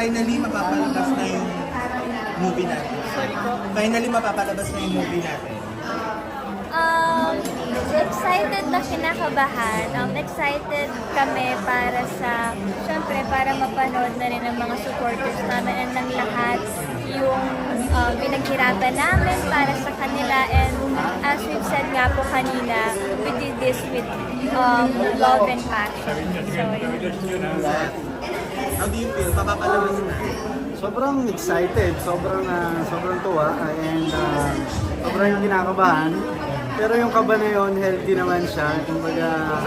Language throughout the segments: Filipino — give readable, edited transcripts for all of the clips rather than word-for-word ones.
finally mapapalabas na yung movie natin. Sorry po. Finally mapapalabas na yung movie natin. Excited na kinakabahan. Excited kami para sa, syempre, para mapanood na rin ng mga supporters namin and ng lahat yung pinaghirapan namin para sa kanila. And as we've said nga po kanina, we did this with love and passion. So, How do you feel? Mapapalabas na. Sobrang excited, sobrang tuwa, and sobrang kinakabahan. Pero yung kaba na yun, healthy naman siya. Kumbaga,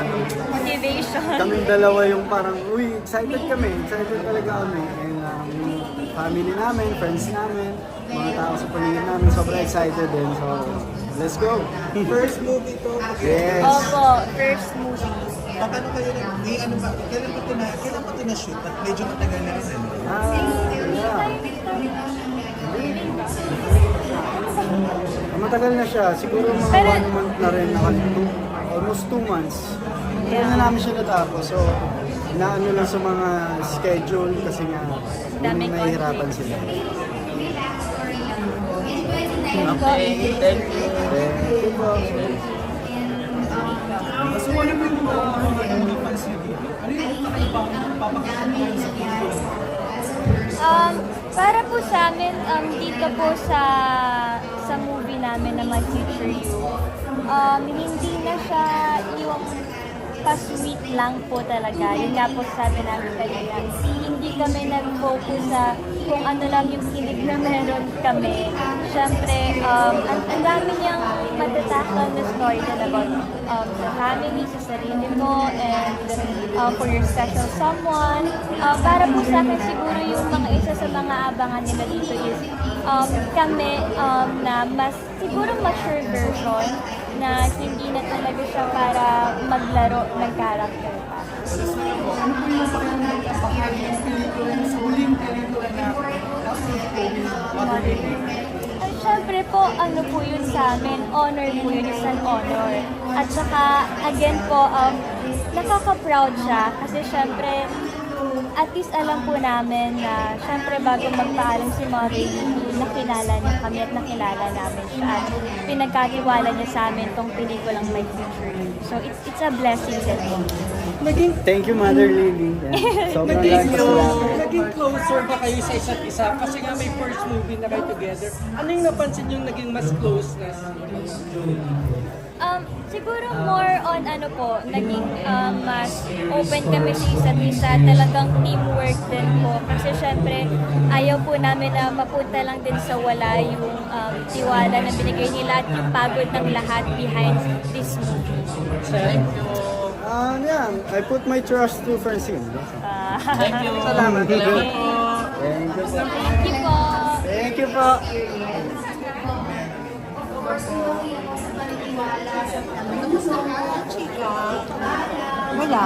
motivation. kaming dalawa yung parang, excited talaga kami. And yung family namin, friends namin, mga tao sa paligid namin, sobrang excited din. So, let's go! First movie to. Yes! Opo, first movie. Paano kayo ano ba? Kailan po ito na-shoot? At medyo matagal na rin. Matagal na siya. Siguro mga Pero, 1 month na rin. Almost 2 months. Hindi na namin siya natapos. So, naano lang sa mga schedule kasi nga Daming nahihirapan sila. Okay, Thank you po. So ano po yung mga fans niyo dito? Ano yung kakaibang papakita niyo sa pelikula? Para po sa amin, dito po sa movie namin na My Future You, hindi na siya yung pa-sweet lang po talaga. Yun nga po sabi namin kanina. Hindi kami nag-focus sa kung ano lang yung kilig na meron kami. Siyempre, ang dami niyang matatakal na story din about sa family, sa sarili mo, and for your special someone. Para po sa akin, siguro yung mga isa sa mga abangan nila dito is kami na mas, siguro mature version na hindi na talaga siya para maglaro ng character pa. Ano po yung pakita yung pelikula na sa huling pelikula na Ay, syempre po, ano po yun sa amin, honor po yun, is an honor. At saka, again po, nakaka-proud siya kasi syempre, at least alam po namin na syempre bago magpaalam si Mari, nakilala niya kami at nakilala namin siya. At pinagkatiwala niya sa amin tong pelikulang My Future You. So it's a blessing din po. Thank you, Mother Lily. Sobrang salamat. Naging closer ba kayo sa isa't isa? Kasi nga may first movie na kayo together. Ano yung napansin yung naging mas closeness? Siguro more on ano po, naging mas open kami sa isa't isa. Talagang teamwork din po. Kasi syempre, ayaw po namin na mapunta lang din sa wala yung tiwala na binigay nila at yung pagod ng lahat behind this movie. Thank you. Yeah, I put my trust to Francine. Thank you. Salamat. Thank you po. Thank you po. Thank you po. Wala.